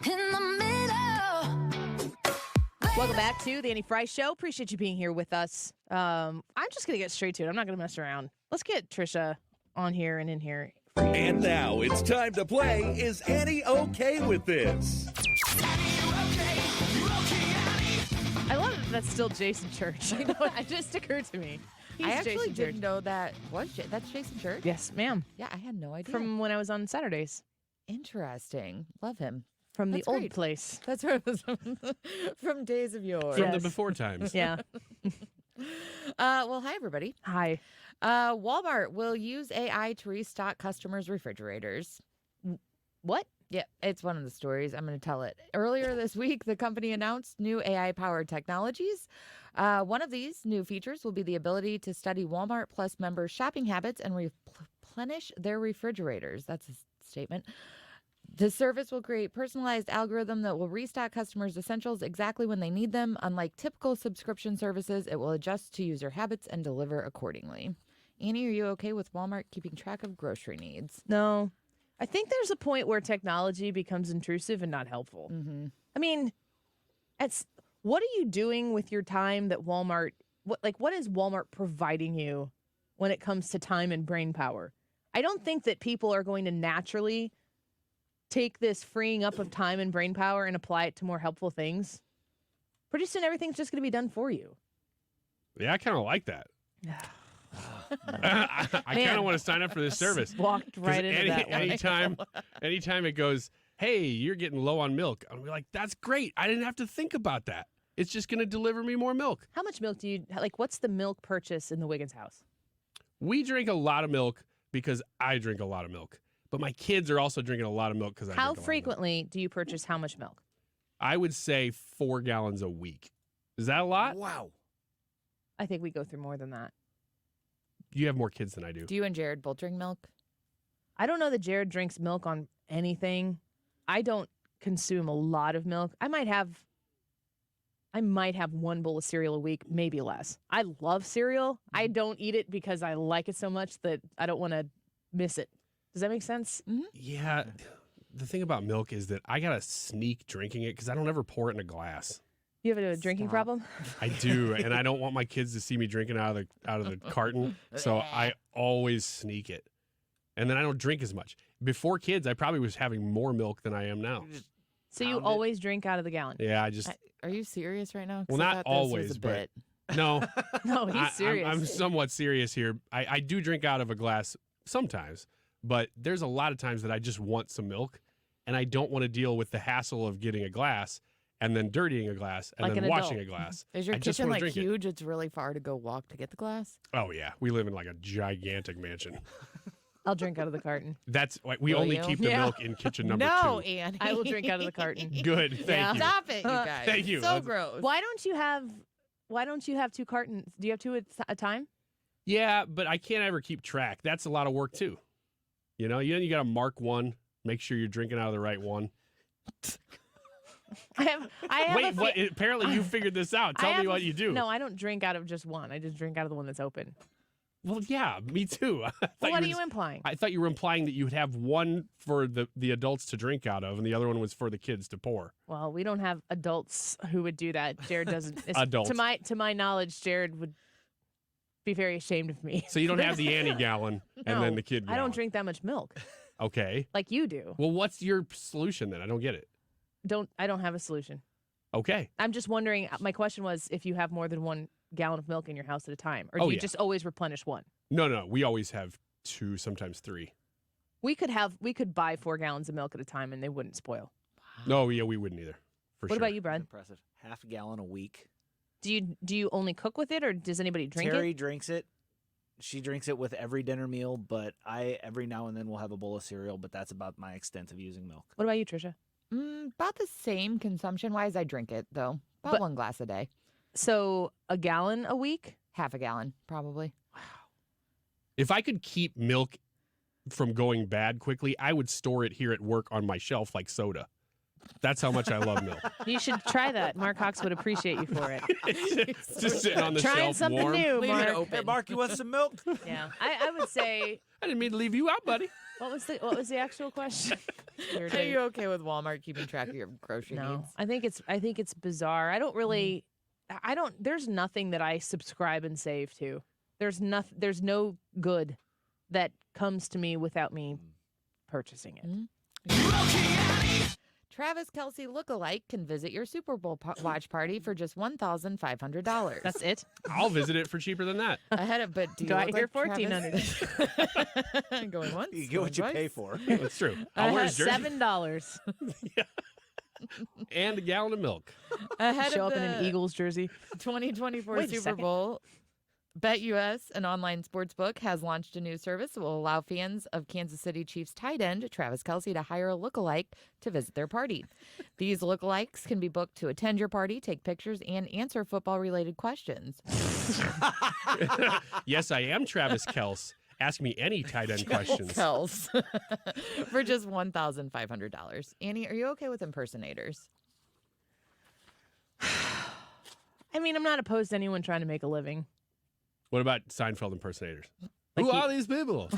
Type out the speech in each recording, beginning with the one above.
In the middle. Welcome back to the Annie Fry Show. Appreciate you being here with us. I'm just going to get straight to it. I'm not going to mess around. Let's get Tricia on here and in here. And now it's time to play Is Annie Okay With This? I love that that's still Jason Church. You know, it just occurred to me. He's I actually Jason didn't Church. know that that's Jason Church. Yes, ma'am. Yeah, I had no idea. From when I was on Saturdays. Interesting. Love him. From the That's old great. place. That's right. From days of yore. Yeah. From the Yes. before times. Yeah. Well, hi everybody. Hi. Walmart will use AI to restock customers' refrigerators. What? Yeah, it's one of the stories. I'm going to tell it. Earlier this week, the company announced new AI-powered technologies. One of these new features will be the ability to study Walmart Plus members' shopping habits and replenish their refrigerators. That's a statement. The service will create personalized algorithm that will restock customers' essentials exactly when they need them. Unlike typical subscription services, it will adjust to user habits and deliver accordingly. Annie, are you okay with Walmart keeping track of grocery needs? No. I think there's a point where technology becomes intrusive and not helpful. Mm-hmm. I mean, what are you doing with your time that Walmart, what is Walmart providing you when it comes to time and brain power? I don't think that people are going to naturally take this freeing up of time and brain power and apply it to more helpful things. Pretty soon, everything's just going to be done for you. Yeah, I kind of like that. I kind of want to sign up for this service. Walked right into that one. Anytime it goes, hey, you're getting low on milk, I'll be like, that's great. I didn't have to think about that. It's just going to deliver me more milk. How much milk do you, what's the milk purchase in the Wiggins house? We drink a lot of milk because I drink a lot of milk. But my kids are also drinking a lot of milk because I drink a lot of milk. How frequently do you purchase how much milk? I would say 4 gallons a week. Is that a lot? Wow. I think we go through more than that. You have more kids than I do. Do you and Jared both drink milk? I don't know that Jared drinks milk on anything. I don't consume a lot of milk. I might have one bowl of cereal a week, maybe less. I love cereal. I don't eat it because I like it so much that I don't want to miss it. Does that make sense? Mm-hmm. Yeah. The thing about milk is that I got to sneak drinking it because I don't ever pour it in a glass. You have a drinking problem? I do, and I don't want my kids to see me drinking out of the carton, so I always sneak it. And then I don't drink as much. Before kids, I probably was having more milk than I am now. So you always drink out of the gallon? Yeah, I just... Are you serious right now? 'Cause Well, I not thought this was always, a but... bit. No. No, he's serious. I'm somewhat serious here. I do drink out of a glass sometimes, but there's a lot of times that I just want some milk, and I don't want to deal with the hassle of getting a glass and then dirtying a glass and Like then an washing adult. a glass. Is your I just kitchen wanna like drink it. huge? It's really far to go walk to get the glass? Oh, yeah. We live in like a gigantic mansion. I'll drink out of the carton. That's why we Will only you? keep the Yeah. milk in kitchen number No, 2. Annie. I will drink out of the carton. Good. Thank you. Stop it, you guys. Thank you. So That's- gross. Why don't you have 2 cartons? Do you have 2 at a time? Yeah, but I can't ever keep track. That's a lot of work too. You got to mark one, make sure you're drinking out of the right one. I have Wait, what? Apparently you figured this out. Tell me what you do. No, I don't drink out of just one. I just drink out of the one that's open. Well, yeah, me too. Well, what are you implying? I thought you were implying that you would have one for the adults to drink out of, and the other one was for the kids to pour. Well, we don't have adults who would do that. Jared doesn't. Adults. To my knowledge, Jared would be very ashamed of me. So you don't have the Annie gallon and No, then the kid gallon. I don't drink that much milk Okay. like you do. Well, what's your solution then? I don't get it. I don't have a solution. Okay. I'm just wondering. My question was if you have more than 1 gallon of milk in your house at a time, or do you just always replenish one? No. We always have 2, sometimes 3. We could buy 4 gallons of milk at a time and they wouldn't spoil. No, yeah, we wouldn't either. For What sure. about you, Brad? Impressive. Half a gallon a week. Do you only cook with it, or does anybody drink Terry it? drinks it. She drinks it with every dinner meal, but I every now and then will have a bowl of cereal, but that's about my extent of using milk. What about you, Tricia? About the same consumption-wise. I drink it, though. About 1 glass a day. So a gallon a week? Half a gallon, probably. If I could keep milk from going bad quickly, I would store it here at work on my shelf like soda. That's how much I love milk. You should try that. Mark Hawks would appreciate you for it. It's just sitting on the Trying shelf something warm. new, Leave it Mark. open. Hey, Mark, you want some milk? Yeah, I would say. I didn't mean to leave you out, buddy. What was the actual question? Are you okay with Walmart keeping track of your grocery No, needs? I think it's bizarre. There's nothing that I subscribe and save to. There's no good that comes to me without me purchasing it. Travis Kelce lookalike can visit your Super Bowl watch party for just $1,500. That's it. I'll visit it for cheaper than that. But do Do you I look hear like Travis? $1,400? Going once. You get what going you pay twice. for. That's true. I'll wear his jersey $7. and a gallon of milk. Ahead Show of up in an the Eagles jersey. 2024 Wait a Super second. Bowl, BetUS, an online sportsbook, has launched a new service that will allow fans of Kansas City Chiefs tight end Travis Kelce to hire a lookalike to visit their party. These lookalikes can be booked to attend your party, take pictures, and answer football-related questions. Yes, I am Travis Kelce. Ask me any tight end questions. Kels. For just $1,500. Annie, are you okay with impersonators? I mean, I'm not opposed to anyone trying to make a living. What about Seinfeld impersonators? Like Who he- are these people?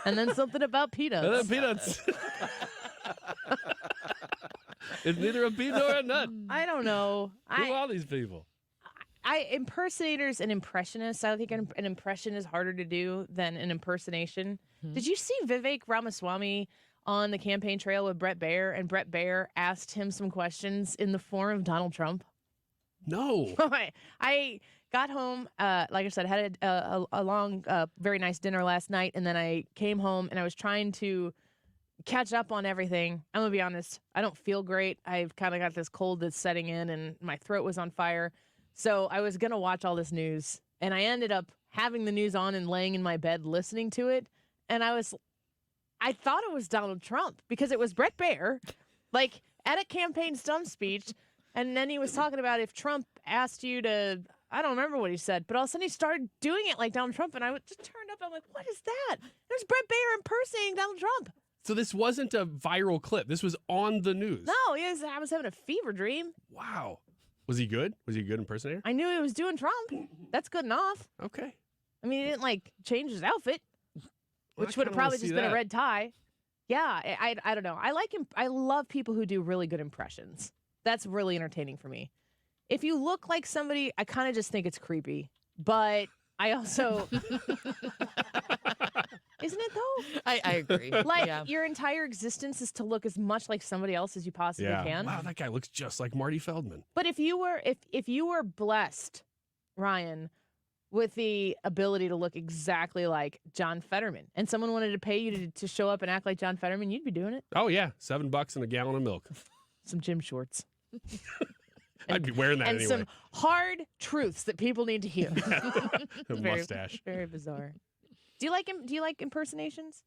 And then something about peanuts. Peanuts. It's neither a peanut nor a nut. I don't know. Who are these people? Impersonators and impressionists. I think an impression is harder to do than an impersonation. Did you see Vivek Ramaswamy on the campaign trail with Brett Baer, and Brett Baer asked him some questions in the form of Donald Trump? No. I got home, like I said, had a long, very nice dinner last night, and then I came home and I was trying to catch up on everything. I'm gonna be honest, I don't feel great. I've kind of got this cold that's setting in, and my throat was on fire. So I was gonna watch all this news, and I ended up having the news on and laying in my bed listening to it, and I thought it was Donald Trump because it was Brett Baer, like at a campaign stump speech. And then he was talking about if Trump asked you to, I don't remember what he said, but all of a sudden he started doing it like Donald Trump. And I just turned up. I'm like, what is that? There's Brett Baer impersonating Donald Trump. So this wasn't a viral clip. This was on the news. No, I was having a fever dream. Wow. Was he good? Was he a good impersonator? I knew he was doing Trump. That's good enough. Okay. I mean, he didn't like change his outfit, Well, which I would have kinda wanna probably see just been a that. red tie. Yeah, I don't know. I like him. I love people who do really good impressions. That's really entertaining for me. If you look like somebody, I kind of just think it's creepy. But I also, isn't it though? I agree. Like yeah. your entire existence is to look as much like somebody else as you possibly Yeah. can. Wow, that guy looks just like Marty Feldman. But if you were blessed, Ryan, with the ability to look exactly like John Fetterman, and someone wanted to pay you to show up and act like John Fetterman, you'd be doing it. Oh yeah, $7 and a gallon of milk. Some gym shorts. I'd be wearing that And anyway. some hard truths that people need to hear. A very, mustache. Very bizarre. Do you like him? Do you like impersonators?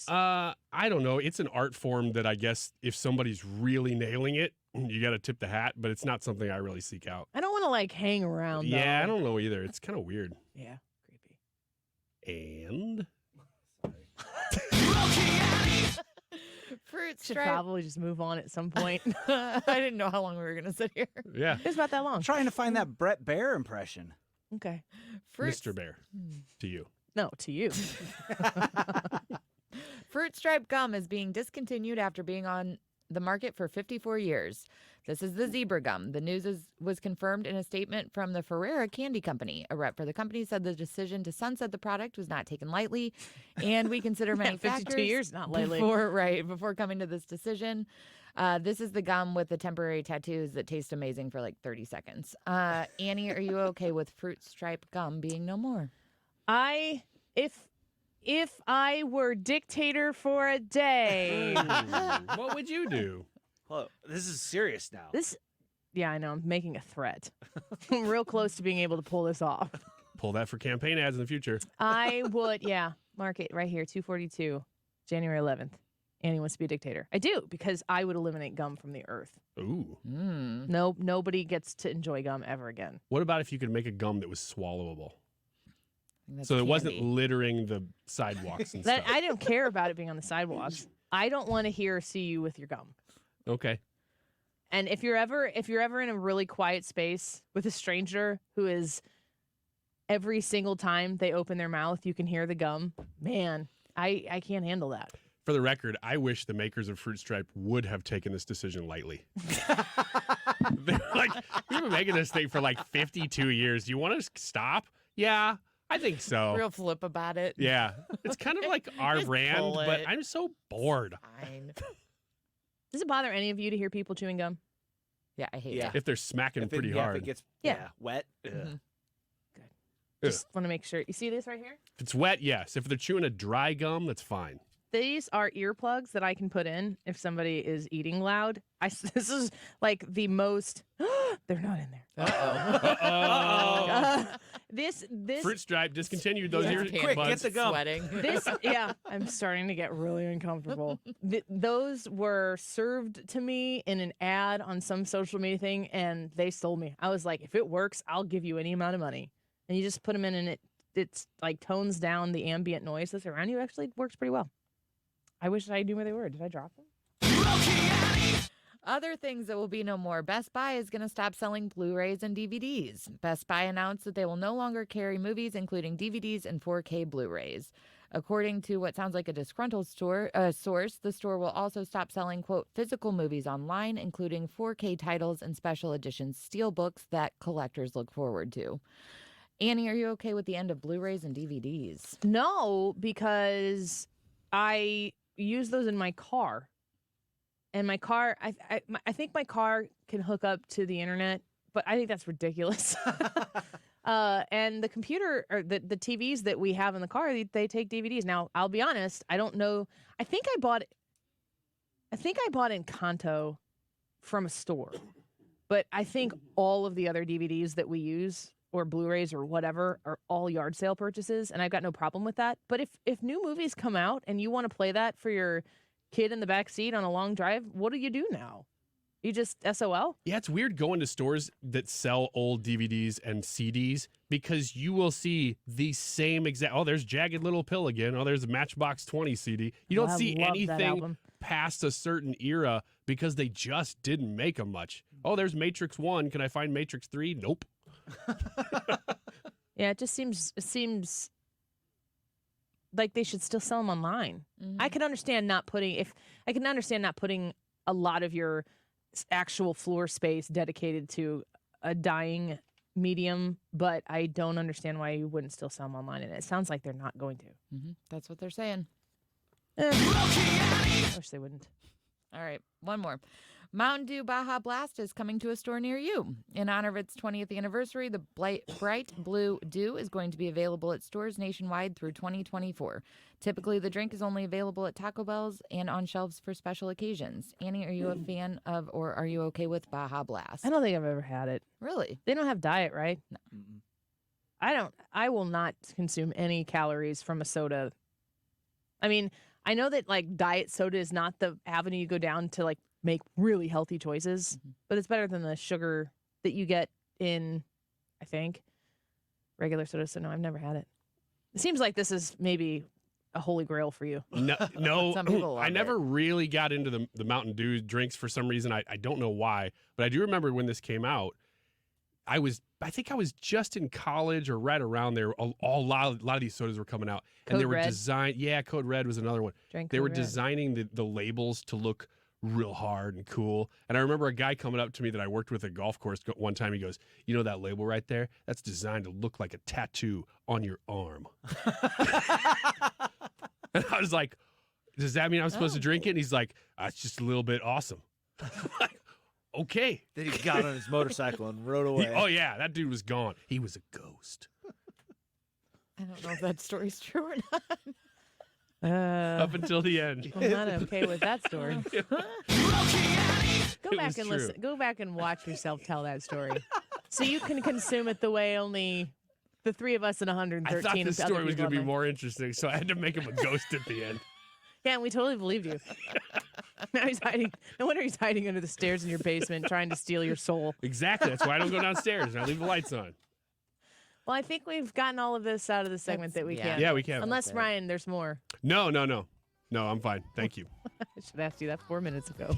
I don't know. It's an art form that I guess if somebody's really nailing it, you got to tip the hat, but it's not something I really seek out. I don't want to like hang around. Yeah, I though. don't know either. It's kind of weird. Yeah, creepy. And Fruit Should stripe. probably just move on at some point. I didn't know how long we were going to sit here. yeah, It was about that long. I'm trying to find that Brett Baer impression. Okay. Fruit, Mr. Bear, to you. No, to you. Fruit stripe gum is being discontinued after being on the market for 54 years. This is the zebra gum. The news was confirmed in a statement from the Ferrera Candy Company. A rep for the company said the decision to sunset the product was not taken lightly, and we consider many 52 factors years, not lightly. before coming to this decision. This is the gum with the temporary tattoos that taste amazing for like 30 seconds. Annie, are you okay with fruit stripe gum being no more? If I were dictator for a day, What would you do? Well, this is serious now. yeah, I know, I'm making a threat. I'm real close to being able to pull this off. Pull that for campaign ads in the future. I would, yeah, mark it right here, 242, January 11th. Annie wants to be a dictator. I do, because I would eliminate gum from the earth. Ooh. No, nobody gets to enjoy gum ever again. What about if you could make a gum that was swallowable? That's So it wasn't candy. littering the sidewalks and That stuff. I don't care about it being on the sidewalks. I don't want to hear or see you with your gum. Okay. And if you're ever in a really quiet space with a stranger who is every single time they open their mouth, you can hear the gum. Man, I can't handle that. For the record, I wish the makers of Fruit Stripe would have taken this decision lightly. They're like, we've been making this thing for like 52 years. Do you want to stop? Yeah, I think so. Real flip about it. Yeah. It's kind of like our Just brand, pull but it. I'm so bored. Fine. Does it bother any of you to hear people chewing gum? Yeah, I hate Yeah. it. If they're smacking If pretty If hard. it gets Yeah. wet. ugh. Mhm. Just want to make sure. You see this right here? If it's wet, yes. If they're chewing a dry gum, that's fine. These are earplugs that I can put in if somebody is eating loud. This is like the most. They're not in there. Uh-oh. This Fruit Stripe discontinued those Yeah. ear Quick, buds. get the gum. Sweating. this yeah, I'm starting to get really uncomfortable. Those were served to me in an ad on some social media thing, and they sold me. I was like, if it works, I'll give you any amount of money. And you just put them in, and it's like tones down the ambient noise that's around you. Actually works pretty well. I wish I knew where they were. Did I drop them? Other things that will be no more. Best Buy is going to stop selling Blu-rays and DVDs. Best Buy announced that they will no longer carry movies, including DVDs and 4K Blu-rays. According to what sounds like a disgruntled source, the store will also stop selling, quote, physical movies online, including 4K titles and special edition steelbooks that collectors look forward to. Annie, are you okay with the end of Blu-rays and DVDs? No, because I use those in my car. And my car, I think my car can hook up to the internet, but I think that's ridiculous. And the computer or the TVs that we have in the car, they take DVDs. Now, I'll be honest, I don't know. I think I bought Encanto from a store, but I think all of the other DVDs that we use or Blu-rays or whatever are all yard sale purchases, and I've got no problem with that. But if new movies come out and you want to play that for your kid in the back seat on a long drive, what do you do now? You just SOL? Yeah, it's weird going to stores that sell old DVDs and CDs because you will see the same exact. Oh, there's Jagged Little Pill again. Oh, there's a Matchbox 20 CD. You don't I see love that anything album. past a certain era because they just didn't make them much. Oh, there's Matrix 1. Can I find Matrix 3? Nope. Yeah, it seems like they should still sell them online. Mhm. I can understand not putting a lot of your actual floor space dedicated to a dying medium, but I don't understand why you wouldn't still sell them online. And it sounds like they're not going to. That's what they're saying. I wish they wouldn't. All right, one more. Mountain Dew Baja Blast is coming to a store near you. In honor of its 20th anniversary, the Bright Blue Dew is going to be available at stores nationwide through 2024. Typically, the drink is only available at Taco Bell's and on shelves for special occasions. Annie, are you a fan of or are you okay with Baja Blast? I don't think I've ever had it. Really? They don't have diet, right? Mm-mm. I will not consume any calories from a soda. I mean, I know that like diet soda is not the avenue you go down to like make really healthy choices, but it's better than the sugar that you get in, I think, regular soda. So no, I've never had it. It seems like this is maybe a holy grail for you. No, Some people love I never it. really got into the Mountain Dew drinks for some reason. I don't know why, but I do remember when this came out. I think I was just in college or right around there. A lot of these sodas were coming out, and they Code were Red. designed. Yeah, Code Red was another one. Drink They were Code Red. designing the labels to look real hard and cool. And I remember a guy coming up to me that I worked with at a golf course one time. He goes, "You know that label right there? That's designed to look like a tattoo on your arm." And I was like, "Does that mean I'm supposed to drink it?" And he's like, "It's just a little bit awesome." I'm like, okay. Then he got on his motorcycle and rode away. Oh yeah, that dude was gone. He was a ghost. I don't know if that story's true or not. Up until the end. I'm not okay with that story. Go It back was and true. listen. Go back and watch yourself tell that story, so you can consume it the way only the three of us and 113. I thought this other story was people going to be on more interesting, so I had to make him a ghost at the end. Yeah, and we totally believed you. Now he's hiding. No wonder he's hiding under the stairs in your basement, trying to steal your soul. Exactly. That's why I don't go downstairs and I leave the lights on. Well, I think we've gotten all of this out of the segment that we can. Yeah, we can. Unless Ryan, there's more. No, I'm fine. Thank you. I should have asked you that 4 minutes ago.